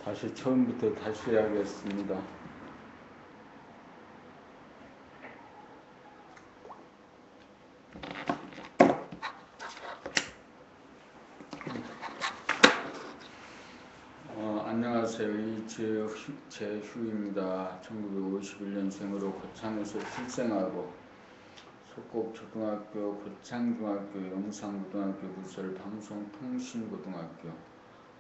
다시 처음부터 다시 해야겠습니다. 안녕하세요. 이재휴입니다. 1951년생으로 고창에서 출생하고 속곡초등학교, 고창중학교, 영상고등학교 부설 방송통신고등학교,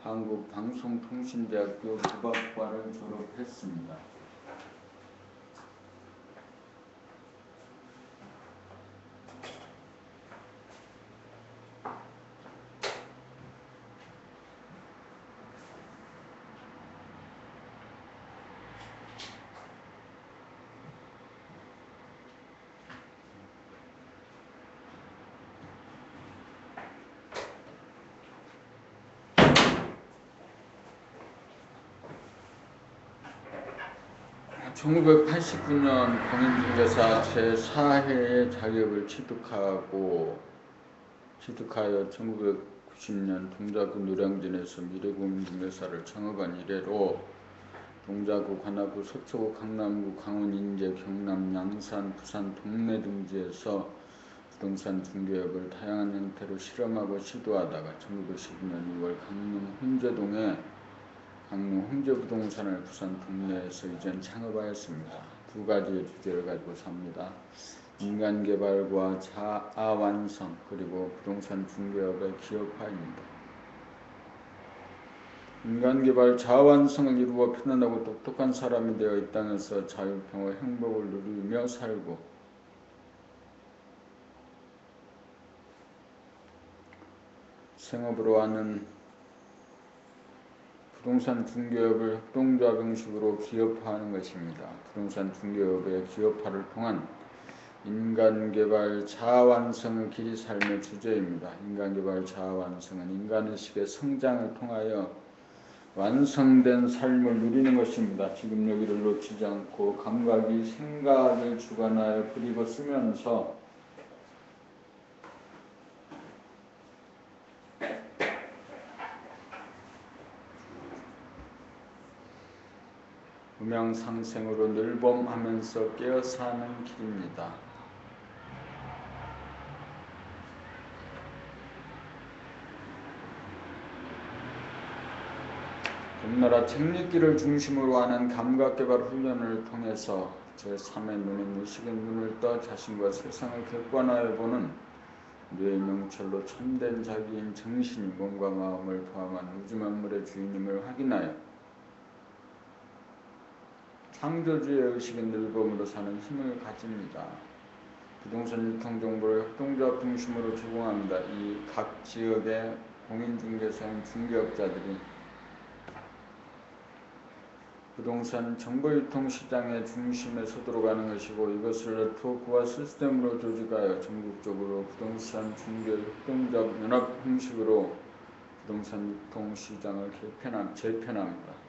한국방송통신대학교 국악과를 졸업했습니다. (1989년) 공인중개사 제4회의 자격을 취득하여 1990년 동작구 노량진에서 미래공인중개사를 창업한 이래로 동작구, 관악구, 서초구, 강남구, 강원, 인제, 경남, 양산, 부산, 동래 등지에서 부동산 중개업을 다양한 형태로 실험하고 시도하다가 1912년 2월 강릉 홍제부동산을 부산 동래에서 이전 창업하였습니다. 두 가지의 주제를 가지고 삽니다. 인간개발과 자아완성 그리고 부동산 중개업의 기업화입니다. 인간개발, 자아완성을 이루어 편안하고 똑똑한 사람이 되어 이 땅에서 자유평화, 행복을 누리며 살고 생업으로 하는 부동산 중개업을 협동조합 형식으로 기업화하는 것입니다. 부동산 중개업의 기업화를 통한 인간개발, 자아완성의 길이 삶의 주제입니다. 인간개발, 자아완성은 인간의식의 성장을 통하여 완성된 삶을 누리는 것입니다. 지금 여기를 놓치지 않고 감각이 생각을 주관하여 그리고 쓰면서 음양상생으로 늘범하면서 깨어 사는 길입니다. 금나라 책읽기를 중심으로 하는 감각개발 훈련을 통해서 제3의 눈인 의식의 눈을 떠 자신과 세상을 객관화해 보는 뇌의 명철로 참된 자기인 정신이 몸과 마음을 포함한 우주만물의 주인임을 확인하여 창조주의 의식의 늘범으로 사는 힘을 가집니다. 부동산 유통 정보를 협동조합 중심으로 제공합니다. 이 각 지역의 공인중개사인 중개업자들이 부동산 정보유통 시장의 중심에 서들어가는 것이고 이것을 네트워크와 시스템으로 조직하여 전국적으로 부동산 중개 협동조합 연합 형식으로 부동산 유통 시장을 재편합니다.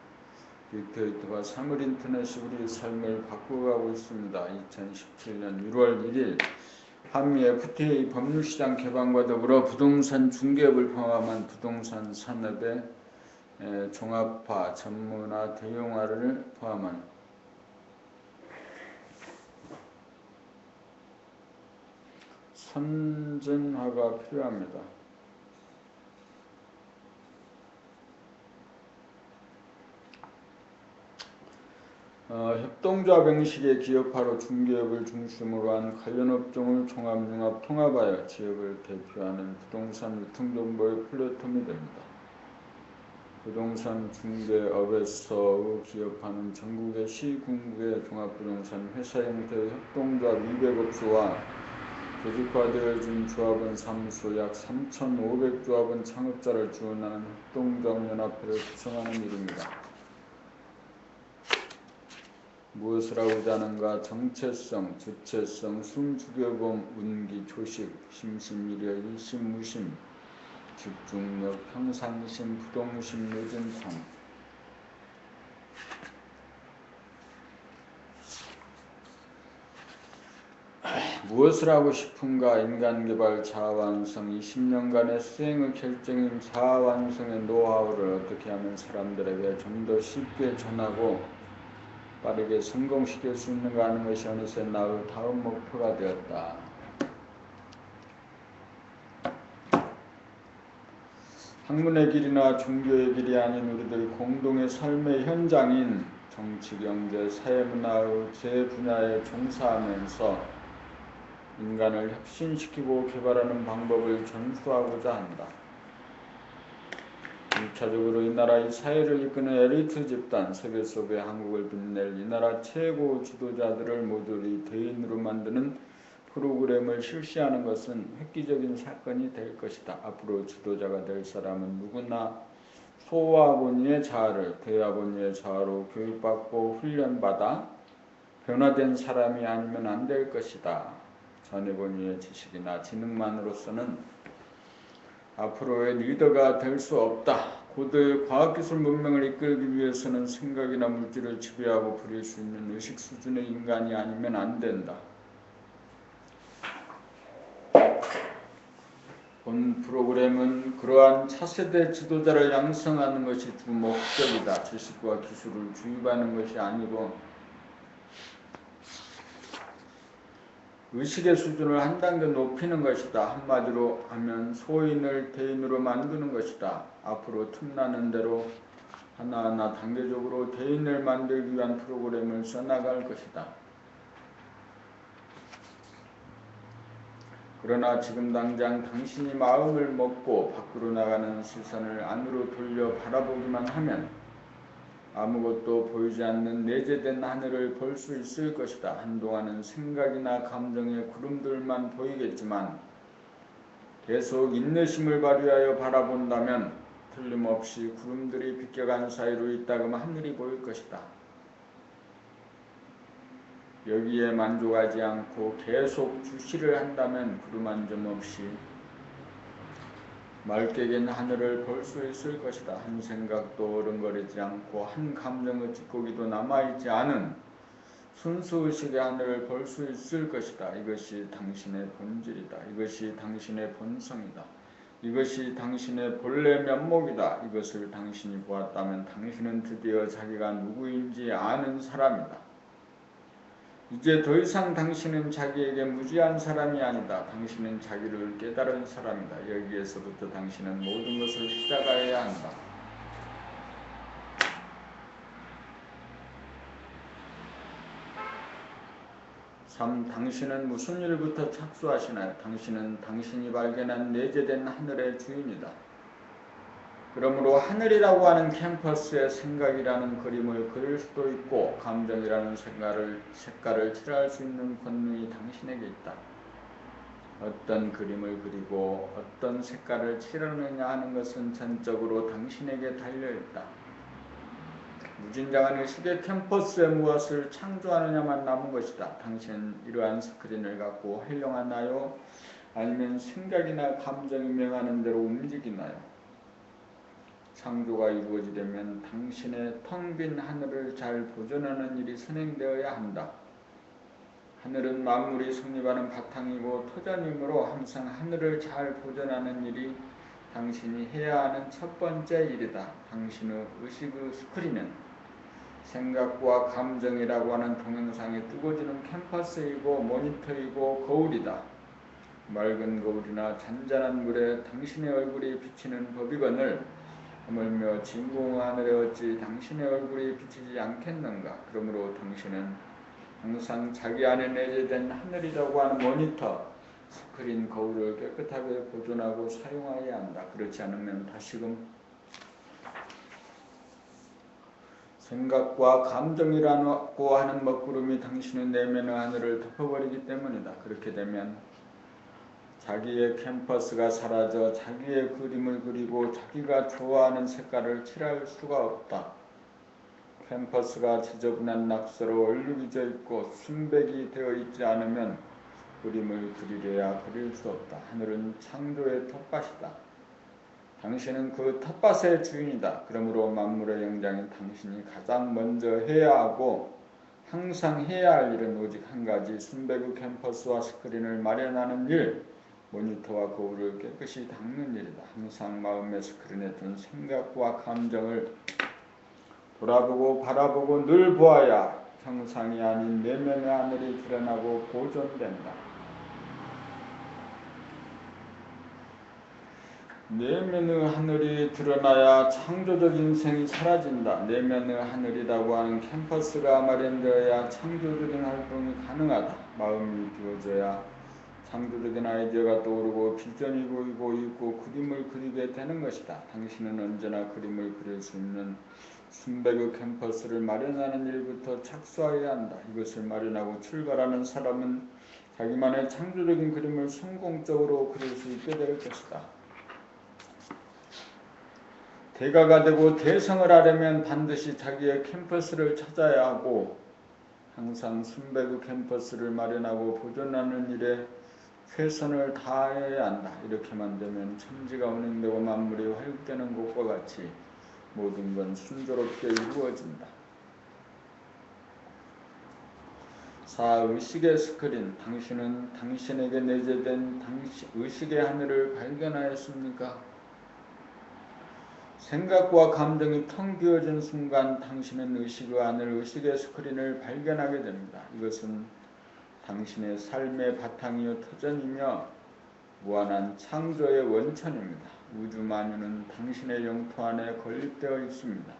빅데이터와 사물인터넷이 우리 삶을 바꾸어가고 있습니다. 2017년 1월 1일 한미 FTA 법률시장 개방과 더불어 부동산 중개업을 포함한 부동산 산업의 종합화, 전문화, 대용화를 포함한 선진화가 필요합니다. 협동조합 형식의 기업화로 중개업을 중심으로 한 관련 업종을 통합하여 지역을 대표하는 부동산 유통정보의 플랫폼이 됩니다. 부동산 중개업에서 기업화는 전국의 시, 군구의 종합부동산 회사 형태의 협동조합 200업소와 조직화되어진 조합원 사무소 약 3,500조합원 창업자를 지원하는 협동조합 연합회를 구성하는 일입니다. 무엇을 하고자 하는가? 정체성, 주체성, 순주교범, 운기, 조식, 심심미려, 일심무심, 집중력, 평상심, 부동심, 요즘성. 무엇을 하고 싶은가? 인간개발 자아완성 20년간의 수행의 결정인 자아완성의 노하우를 어떻게 하면 사람들에게 좀 더 쉽게 전하고 빠르게 성공시킬 수 있는가 하는 것이 어느새 나의 다음 목표가 되었다. 학문의 길이나 종교의 길이 아닌 우리들 공동의 삶의 현장인 정치, 경제, 사회문화의 제 분야에 종사하면서 인간을 혁신시키고 개발하는 방법을 전수하고자 한다. 1차적으로 이 나라의 사회를 이끄는 엘리트 집단, 세계 속에 한국을 빛낼 이 나라 최고 지도자들을 모조리 대인으로 만드는 프로그램을 실시하는 것은 획기적인 사건이 될 것이다. 앞으로 지도자가 될 사람은 누구나 소아버니의 자아를 대아버니의 자아로 교육받고 훈련받아 변화된 사람이 아니면 안 될 것이다. 전해본의의 지식이나 지능만으로서는 앞으로의 리더가 될 수 없다. 고도의 과학기술 문명을 이끌기 위해서는 생각이나 물질을 지배하고 부릴 수 있는 의식 수준의 인간이 아니면 안 된다. 본 프로그램은 그러한 차세대 지도자를 양성하는 것이 주 목적이다. 지식과 기술을 주입하는 것이 아니고 의식의 수준을 한 단계 높이는 것이다. 한마디로 하면 소인을 대인으로 만드는 것이다. 앞으로 틈나는 대로 하나하나 단계적으로 대인을 만들기 위한 프로그램을 써나갈 것이다. 그러나 지금 당장 당신이 마음을 먹고 밖으로 나가는 시선을 안으로 돌려 바라보기만 하면 아무것도 보이지 않는 내재된 하늘을 볼 수 있을 것이다. 한동안은 생각이나 감정의 구름들만 보이겠지만 계속 인내심을 발휘하여 바라본다면 틀림없이 구름들이 비껴간 사이로 이따금 하늘이 보일 것이다. 여기에 만족하지 않고 계속 주시를 한다면 구름 한 점 없이 맑게 갠 하늘을 볼 수 있을 것이다. 한 생각도 어른거리지 않고 한 감정의 찌꺼기도 남아있지 않은 순수의식의 하늘을 볼 수 있을 것이다. 이것이 당신의 본질이다. 이것이 당신의 본성이다. 이것이 당신의 본래 면목이다. 이것을 당신이 보았다면 당신은 드디어 자기가 누구인지 아는 사람이다. 이제 더 이상 당신은 자기에게 무지한 사람이 아니다. 당신은 자기를 깨달은 사람이다. 여기에서부터 당신은 모든 것을 시작해야 한다. 당신은 무슨 일부터 착수하시나요? 당신은 당신이 발견한 내재된 하늘의 주인이다. 그러므로 하늘이라고 하는 캠퍼스에 생각이라는 그림을 그릴 수도 있고 감정이라는 색깔을 칠할 수 있는 권능이 당신에게 있다. 어떤 그림을 그리고 어떤 색깔을 칠하느냐 하는 것은 전적으로 당신에게 달려있다. 무진장한 의식의 캠퍼스에 무엇을 창조하느냐만 남은 것이다. 당신은 이러한 스크린을 갖고 활용하나요? 아니면 생각이나 감정이 명하는 대로 움직이나요? 창조가 이루어지려면 당신의 텅 빈 하늘을 잘 보존하는 일이 선행되어야 한다. 하늘은 만물이 성립하는 바탕이고 토전이므로 항상 하늘을 잘 보존하는 일이 당신이 해야 하는 첫 번째 일이다. 당신의 의식의 스크린은 생각과 감정이라고 하는 동영상에 뜨거지는 캠퍼스이고 모니터이고 거울이다. 맑은 거울이나 잔잔한 물에 당신의 얼굴이 비치는 법이거늘 하물며 진공 하늘에 어찌 당신의 얼굴이 비치지 않겠는가. 그러므로 당신은 항상 자기 안에 내재된 하늘이라고 하는 모니터, 스크린, 거울을 깨끗하게 보존하고 사용해야 한다. 그렇지 않으면 다시금 생각과 감정이라고 하는 먹구름이 당신의 내면의 하늘을 덮어버리기 때문이다. 그렇게 되면 자기의 캠퍼스가 사라져 자기의 그림을 그리고 자기가 좋아하는 색깔을 칠할 수가 없다. 캠퍼스가 지저분한 낙서로 얼룩이져 있고 순백이 되어 있지 않으면 그림을 그리려야 그릴 수 없다. 하늘은 창조의 텃밭이다. 당신은 그 텃밭의 주인이다. 그러므로 만물의 영장인 당신이 가장 먼저 해야 하고 항상 해야 할 일은 오직 한 가지, 순배구 캠퍼스와 스크린을 마련하는 일, 모니터와 거울을 깨끗이 닦는 일이다. 항상 마음의 스크린에 든 생각과 감정을 돌아보고 바라보고 늘 보아야 형상이 아닌 내면의 하늘이 드러나고 보존된다. 내면의 하늘이 드러나야 창조적 인생이 사라진다. 내면의 하늘이라고 하는 캠퍼스가 마련되어야 창조적인 활동이 가능하다. 마음이 비워져야 창조적인 아이디어가 떠오르고 비전이 보이고 있고 그림을 그리게 되는 것이다. 당신은 언제나 그림을 그릴 수 있는 순배그 캠퍼스를 마련하는 일부터 착수해야 한다. 이것을 마련하고 출발하는 사람은 자기만의 창조적인 그림을 성공적으로 그릴 수 있게 될 것이다. 대가가 되고 대성을 하려면 반드시 자기의 캠퍼스를 찾아야 하고 항상 순배그 캠퍼스를 마련하고 보존하는 일에 최선을 다해야 한다. 이렇게만 되면 천지가 운행되고 만물이 활육되는 것과 같이 모든 건 순조롭게 이루어진다. 4. 의식의 스크린. 당신은 당신에게 내재된 의식의 하늘을 발견하였습니까? 생각과 감정이 텅 비어진 순간 당신은 의식의 하늘, 의식의 스크린을 발견하게 됩니다. 이것은 당신의 삶의 바탕이요 터전이며 무한한 창조의 원천입니다. 우주 만유는 당신의 영토 안에 건립되어 있습니다.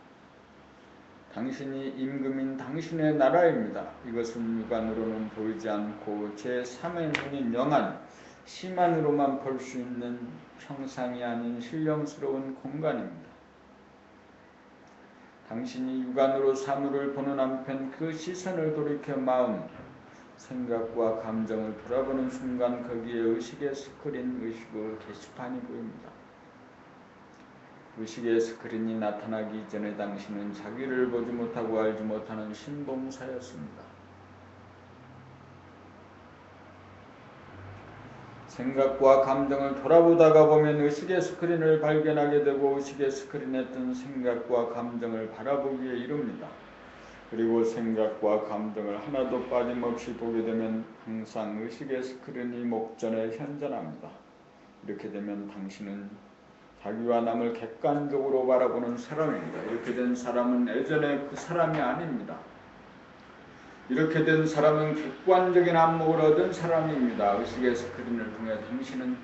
당신이 임금인 당신의 나라입니다. 이것은 육안으로는 보이지 않고 제3의 눈인 영안, 심안으로만 볼 수 있는 형상이 아닌 신령스러운 공간입니다. 당신이 육안으로 사물을 보는 한편 그 시선을 돌이켜 마음, 생각과 감정을 돌아보는 순간 거기에 의식의 스크린, 의식의 게시판이 보입니다. 의식의 스크린이 나타나기 전에 당신은 자기를 보지 못하고 알지 못하는 신봉사였습니다. 생각과 감정을 돌아보다가 보면 의식의 스크린을 발견하게 되고 의식의 스크린에 뜬 생각과 감정을 바라보기에 이릅니다. 그리고 생각과 감정을 하나도 빠짐없이 보게 되면 항상 의식의 스크린이 목전에 현존합니다. 이렇게 되면 당신은 자기와 남을 객관적으로 바라보는 사람입니다. 이렇게 된 사람은 예전에 그 사람이 아닙니다. 이렇게 된 사람은 객관적인 안목을 얻은 사람입니다. 의식의 스크린을 통해 당신은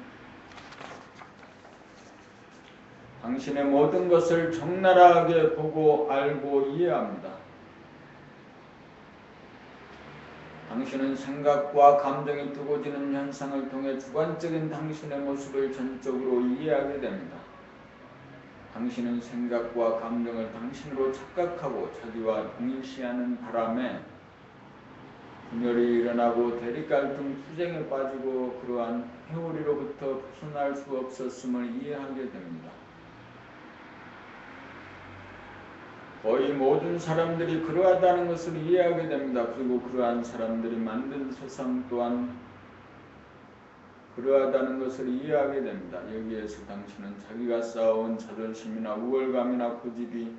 당신의 모든 것을 적나라하게 보고 알고 이해합니다. 당신은 생각과 감정이 뜨고지는 현상을 통해 주관적인 당신의 모습을 전적으로 이해하게 됩니다. 당신은 생각과 감정을 당신으로 착각하고 자기와 동일시하는 바람에 분열이 일어나고 대립갈등 투쟁에 빠지고 그러한 회오리로부터 벗어날 수 없었음을 이해하게 됩니다. 거의 모든 사람들이 그러하다는 것을 이해하게 됩니다. 그리고 그러한 사람들이 만든 세상 또한 그러하다는 것을 이해하게 됩니다. 여기에서 당신은 자기가 쌓아온 자존심이나 우월감이나 고집이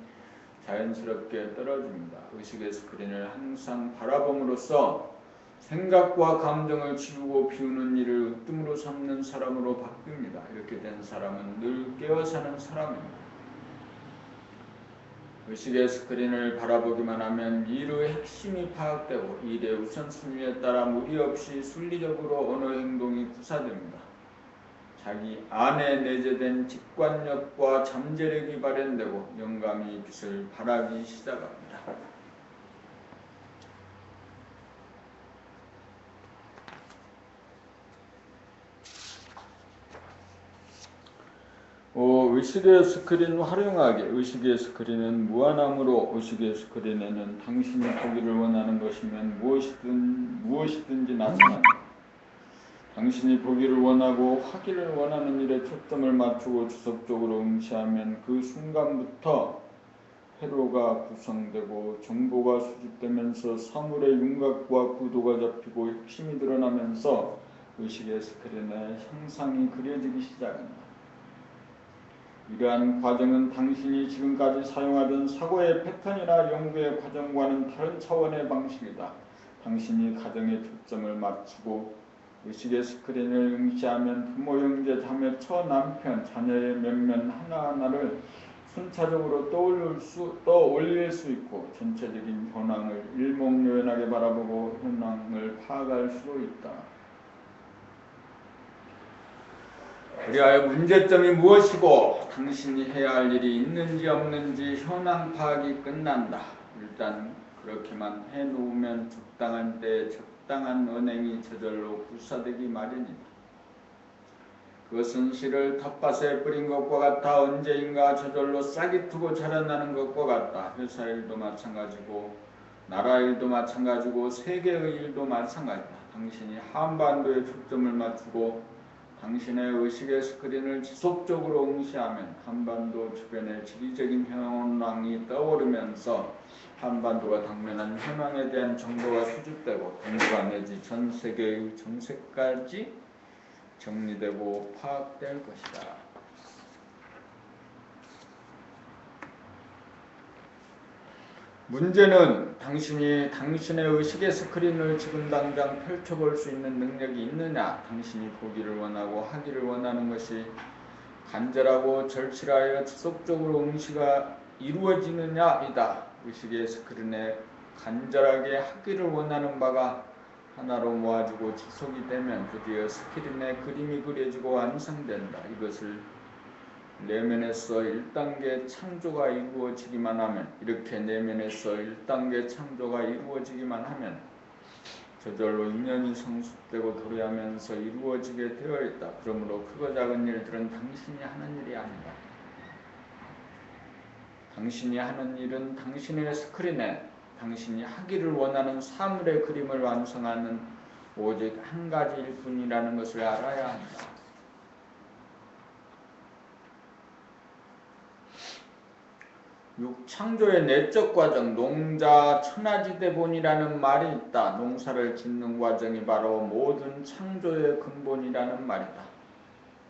자연스럽게 떨어집니다. 의식의 스크린을 항상 바라봄으로써 생각과 감정을 지우고 비우는 일을 으뜸으로 삼는 사람으로 바뀝니다. 이렇게 된 사람은 늘 깨어 사는 사람입니다. 의식의 스크린을 바라보기만 하면 일의 핵심이 파악되고 일의 우선순위에 따라 무리 없이 순리적으로 어느 행동이 구사됩니다. 자기 안에 내재된 직관력과 잠재력이 발현되고 영감이 빛을 발하기 시작합니다. 의식의 스크린 활용하기. 의식의 스크린은 무한함으로 의식의 스크린에는 당신이 보기를 원하는 것이면 무엇이든지 나타납니다. 당신이 보기를 원하고 하기를 원하는 일에 초점을 맞추고 지속적으로 응시하면 그 순간부터 회로가 구성되고 정보가 수집되면서 사물의 윤곽과 구도가 잡히고 핵심이 드러나면서 의식의 스크린에 형상이 그려지기 시작합니다. 이러한 과정은 당신이 지금까지 사용하던 사고의 패턴이나 연구의 과정과는 다른 차원의 방식이다. 당신이 가정에 초점을 맞추고 의식의 스크린을 응시하면 부모, 형제, 자매, 처, 남편, 자녀의 면면 하나하나를 순차적으로 떠올릴 수 있고 전체적인 현황을 일목요연하게 바라보고 현황을 파악할 수 있다. 그리하여 문제점이 무엇이고 당신이 해야 할 일이 있는지 없는지 현황 파악이 끝난다. 일단 그렇게만 해놓으면 적당한 때에 적당한 언행이 저절로 구사되기 마련이다. 그것은 씨를 텃밭에 뿌린 것과 같아 언제인가 저절로 싹이 트고 자라나는 것과 같다. 회사 일도 마찬가지고 나라 일도 마찬가지고 세계의 일도 마찬가지다. 당신이 한반도에 초점을 맞추고 당신의 의식의 스크린을 지속적으로 응시하면 한반도 주변의 지리적인 현황이 떠오르면서 한반도가 당면한 현황에 대한 정보가 수집되고 동북아 내지 전 세계의 정세까지 정리되고 파악될 것이다. 문제는 당신이 당신의 의식의 스크린을 지금 당장 펼쳐볼 수 있는 능력이 있느냐, 당신이 보기를 원하고 하기를 원하는 것이 간절하고 절실하여 지속적으로 응시가 이루어지느냐이다. 의식의 스크린에 간절하게 하기를 원하는 바가 하나로 모아지고 지속이 되면 드디어 스크린에 그림이 그려지고 완성된다. 이것을 내면에서 1단계 창조가 이루어지기만 하면, 이렇게 내면에서 1단계 창조가 이루어지기만 하면 저절로 인연이 성숙되고 도래하면서 이루어지게 되어 있다. 그러므로 크고 작은 일들은 당신이 하는 일이 아니다. 당신이 하는 일은 당신의 스크린에 당신이 하기를 원하는 사물의 그림을 완성하는 오직 한 가지일 뿐이라는 것을 알아야 한다. 창조의 내적 과정, 농자 천하지대본이라는 말이 있다. 농사를 짓는 과정이 바로 모든 창조의 근본이라는 말이다.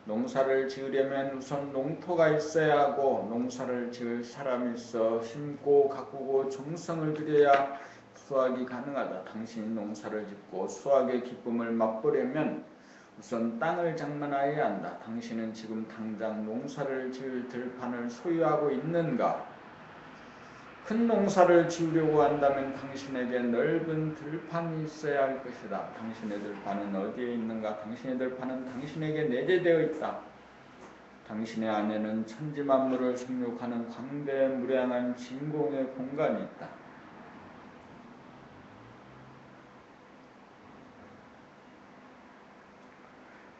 농사를 지으려면 우선 농토가 있어야 하고 농사를 지을 사람이 있어 심고 가꾸고 정성을 들여야 수확이 가능하다. 당신이 농사를 짓고 수확의 기쁨을 맛보려면 우선 땅을 장만해야 한다. 당신은 지금 당장 농사를 지을 들판을 소유하고 있는가? 큰 농사를 지으려고 한다면 당신에게 넓은 들판이 있어야 할 것이다. 당신의 들판은 어디에 있는가? 당신의 들판은 당신에게 내재되어 있다. 당신의 안에는 천지만물을 생육하는 광대무량한 진공의 공간이 있다.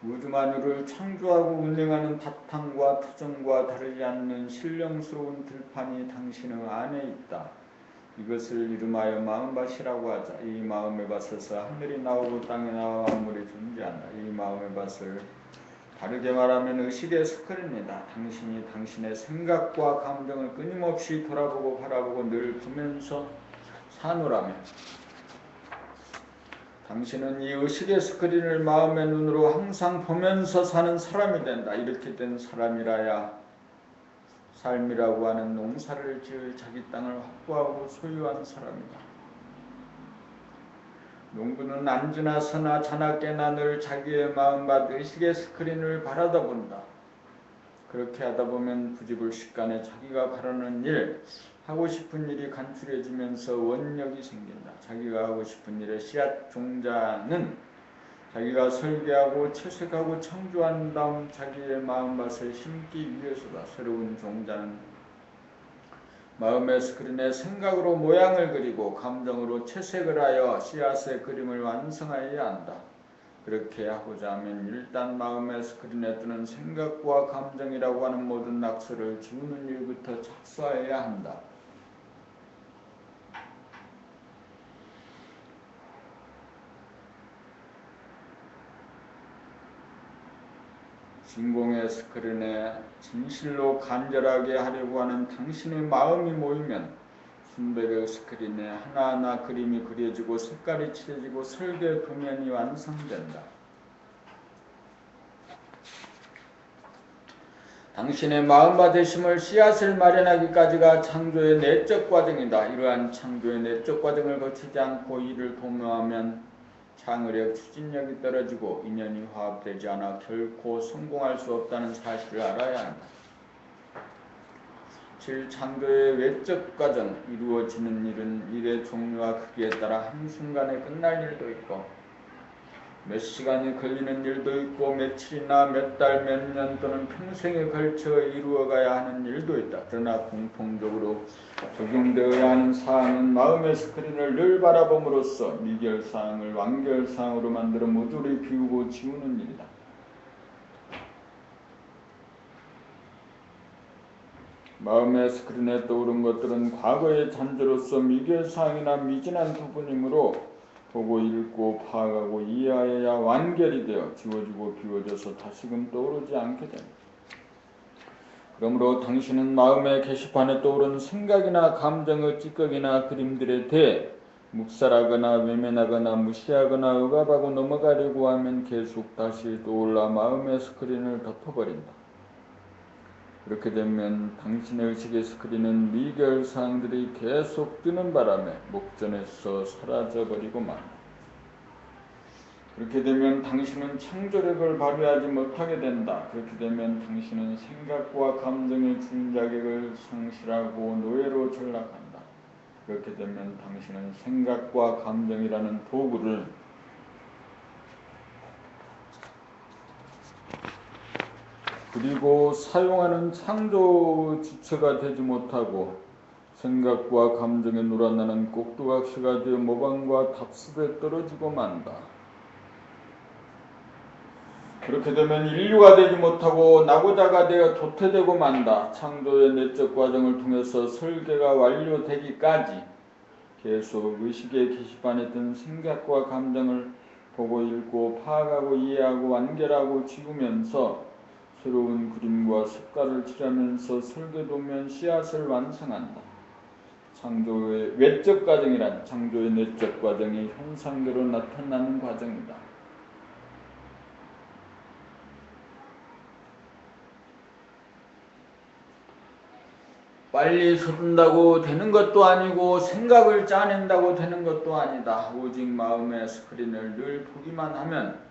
우주만유를 창조하고 운행하는 바탕과 투정과 다르지 않는 신령스러운 들판이 당신의 안에 있다. 이것을 이름하여 마음밭이라고 하자. 이 마음의 밭에서 하늘이 나오고 땅이 나와 만물이 존재한다. 이 마음의 밭을 다르게 말하면 의식의 스크린이다. 당신이 당신의 생각과 감정을 끊임없이 돌아보고 바라보고 늘 보면서 사노라면 당신은 이 의식의 스크린을 마음의 눈으로 항상 보면서 사는 사람이 된다. 이렇게 된 사람이라야 삶이라고 하는 농사를 지을 자기 땅을 확보하고 소유한 사람이다. 농부는 앉으나 서나 자나 깨나 늘 자기의 마음밭 의식의 스크린을 바라다 본다. 그렇게 하다 보면 부지불식간에 자기가 바라는 일, 하고 싶은 일이 간추려지면서 원력이 생긴다. 자기가 하고 싶은 일의 씨앗 종자는 자기가 설계하고 채색하고 창조한 다음 자기의 마음밭을 심기 위해서다. 새로운 종자는 마음의 스크린에 생각으로 모양을 그리고 감정으로 채색을 하여 씨앗의 그림을 완성해야 한다. 그렇게 하고자 하면 일단 마음의 스크린에 뜨는 생각과 감정이라고 하는 모든 낙서를 지우는 일부터 착수해야 한다. 진공의 스크린에 진실로 간절하게 하려고 하는 당신의 마음이 모이면 순백의 스크린에 하나하나 그림이 그려지고 색깔이 칠해지고 설계 도면이 완성된다. 당신의 마음과 되심을 씨앗을 마련하기까지가 창조의 내적 과정이다. 이러한 창조의 내적 과정을 거치지 않고 이를 도모하면 창의력, 추진력이 떨어지고 인연이 화합되지 않아 결코 성공할 수 없다는 사실을 알아야 한다. 실 창조의 외적 과정, 이루어지는 일은 일의 종류와 크기에 따라 한순간에 끝날 일도 있고 몇 시간이 걸리는 일도 있고 며칠이나 몇 달, 몇 년 또는 평생에 걸쳐 이루어가야 하는 일도 있다. 그러나 공통적으로 적용되어야 하는 사항은 마음의 스크린을 늘 바라봄으로써 미결사항을 완결사항으로 만들어 모조리 비우고 지우는 일이다. 마음의 스크린에 떠오른 것들은 과거의 잔재로서 미결사항이나 미진한 부분이므로 보고 읽고 파악하고 이해하여야 완결이 되어 지워지고 비워져서 다시금 떠오르지 않게 된다. 그러므로 당신은 마음의 게시판에 떠오른 생각이나 감정의 찌꺼기나 그림들에 대해 묵살하거나 외면하거나 무시하거나 억압하고 넘어가려고 하면 계속 다시 떠올라 마음의 스크린을 덮어버린다. 그렇게 되면 당신의 의식의 스크린은 미결사항들이 계속 뜨는 바람에 목전에서 사라져버리고 만다. 그렇게 되면 당신은 창조력을 발휘하지 못하게 된다. 그렇게 되면 당신은 생각과 감정의 준 자격을 상실하고 노예로 전락한다. 그렇게 되면 당신은 생각과 감정이라는 도구를 그리고 사용하는 창조 주체가 되지 못하고 생각과 감정에 놀아나는 꼭두각시가 되어 모방과 답습에 떨어지고 만다. 그렇게 되면 인류가 되지 못하고 나고자가 되어 도태되고 만다. 창조의 내적 과정을 통해서 설계가 완료되기까지 계속 의식의 게시판에 든 생각과 감정을 보고 읽고 파악하고 이해하고 완결하고 지우면서 새로운 그림과 색깔을 칠하면서 설계도면 씨앗을 완성한다. 창조의 외적 과정이란 창조의 내적 과정이 현상대로 나타나는 과정이다. 빨리 서둔다고 되는 것도 아니고 생각을 짜낸다고 되는 것도 아니다. 오직 마음의 스크린을 늘 보기만 하면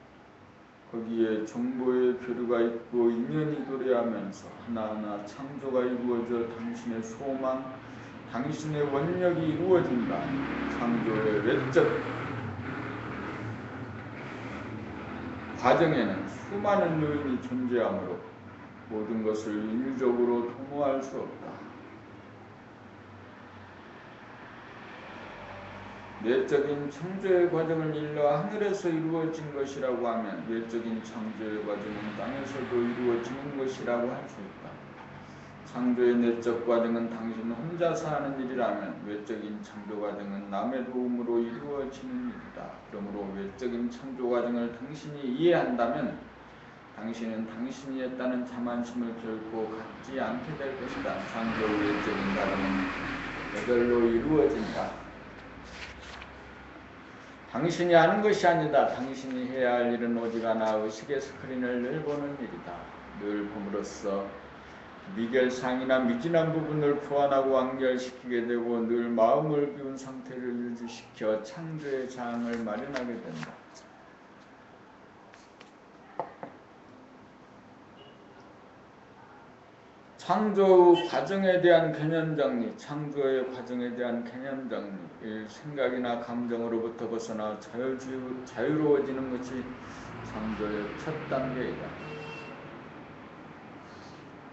거기에 정보의 교류가 있고 인연이 도래하면서 하나하나 창조가 이루어져 당신의 소망, 당신의 원력이 이루어진다. 창조의 외적 과정에는 수많은 요인이 존재하므로 모든 것을 인위적으로 도모할 수 없다. 내적인 창조의 과정을 일러 하늘에서 이루어진 것이라고 하면 외적인 창조의 과정은 땅에서도 이루어지는 것이라고 할 수 있다. 창조의 내적 과정은 당신 혼자서 하는 일이라면 외적인 창조 과정은 남의 도움으로 이루어지는 일이다. 그러므로 외적인 창조 과정을 당신이 이해한다면 당신은 당신이 했다는 자만심을 결코 갖지 않게 될 것이다. 창조의 외적인 과정은 저절로 이루어진다. 당신이 하는 것이 아니다. 당신이 해야 할 일은 오직 하나 의식의 스크린을 늘 보는 일이다. 늘 봄으로써 미결상이나 미진한 부분을 보완하고 완결시키게 되고 늘 마음을 비운 상태를 유지시켜 창조의 장을 마련하게 된다. 창조 과정에 대한 개념 정리, 창조의 과정에 대한 개념 정리, 생각이나 감정으로부터 벗어나 자유로워지는 것이 창조의 첫 단계이다.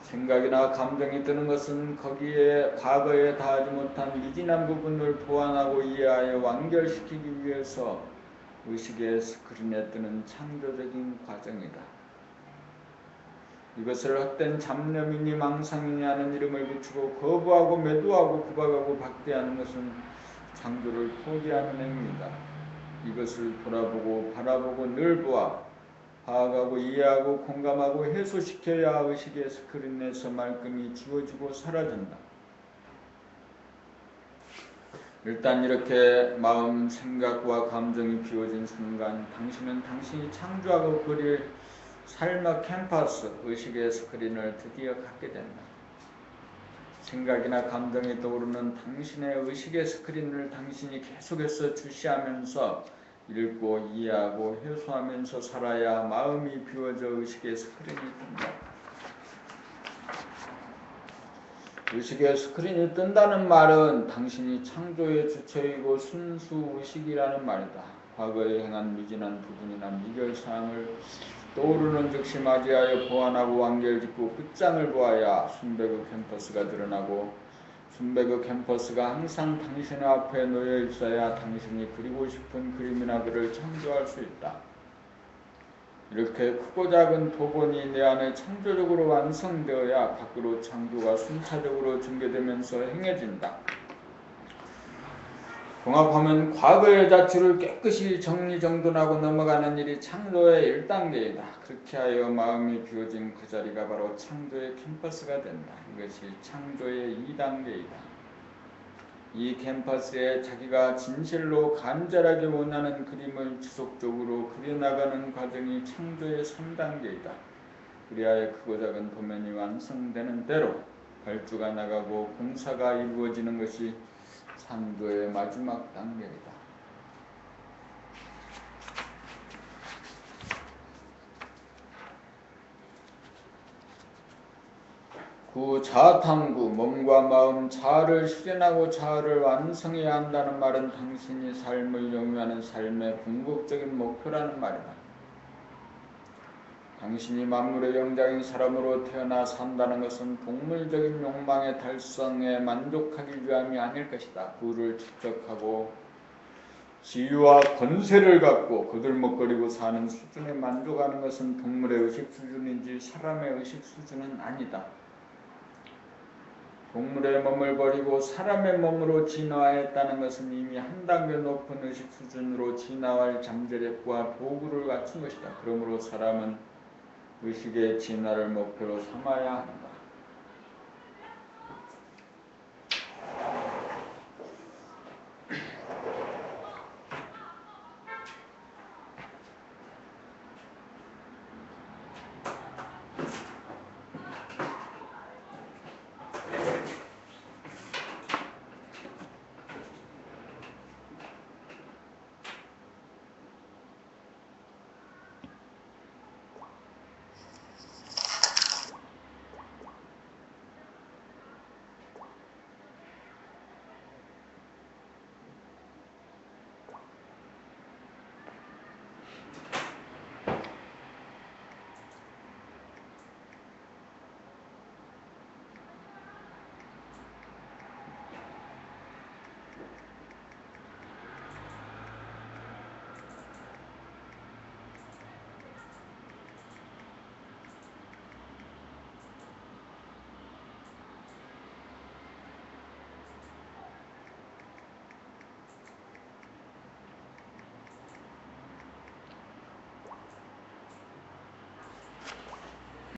생각이나 감정이 드는 것은 거기에 과거에 다하지 못한 미진한 부분을 보완하고 이해하여 완결시키기 위해서 의식의 스크린에 뜨는 창조적인 과정이다. 이것을 헛된 잡념이니 망상이니 하는 이름을 붙이고 거부하고 매도하고 구박하고 박대하는 것은 창조를 포기하는 행위이다. 이것을 돌아보고 바라보고 늘 보아 파악하고 이해하고 공감하고 해소시켜야 의식의 스크린에서 말끔히 지워지고 사라진다. 일단 이렇게 마음, 생각과 감정이 비워진 순간 당신은 당신이 창조하고 그릴 삶의 캔버스, 의식의 스크린을 드디어 갖게 된다. 생각이나 감정이 떠오르는 당신의 의식의 스크린을 당신이 계속해서 주시하면서 읽고 이해하고 해소하면서 살아야 마음이 비워져 의식의 스크린이 뜬다. 의식의 스크린이 뜬다는 말은 당신이 창조의 주체이고 순수 의식이라는 말이다. 과거에 행한 미진한 부분이나 미결사항을 떠오르는 즉시 맞이하여 보완하고 완결짓고 끝장을 보아야 순백의 캠퍼스가 드러나고, 순백의 캠퍼스가 항상 당신의 앞에 놓여 있어야 당신이 그리고 싶은 그림이나 글을 창조할 수 있다. 이렇게 크고 작은 도본이 내 안에 창조적으로 완성되어야 밖으로 창조가 순차적으로 전개되면서 행해진다. 종합하면 과거의 자취를 깨끗이 정리정돈하고 넘어가는 일이 창조의 1단계이다. 그렇게 하여 마음이 비워진 그 자리가 바로 창조의 캠퍼스가 된다. 이것이 창조의 2단계이다. 이 캠퍼스에 자기가 진실로 간절하게 원하는 그림을 지속적으로 그려나가는 과정이 창조의 3단계이다. 그리하여 크고 작은 도면이 완성되는 대로 발주가 나가고 공사가 이루어지는 것이 창조의 마지막 단계이다. 자아탐구, 몸과 마음, 자아를 실현하고 자아를 완성해야 한다는 말은 당신이 삶을 영위하는 삶의 궁극적인 목표라는 말이다. 당신이 만물의 영장인 사람으로 태어나 산다는 것은 동물적인 욕망의 달성에 만족하기 위함이 아닐 것이다. 부를 축적하고 지위와 권세를 갖고 거들먹거리고 사는 수준에 만족하는 것은 동물의 의식 수준이지 사람의 의식 수준은 아니다. 동물의 몸을 버리고 사람의 몸으로 진화했다는 것은 이미 한 단계 높은 의식 수준으로 진화할 잠재력과 도구를 갖춘 것이다. 그러므로 사람은 의식의 진화를 목표로 삼아야 한다.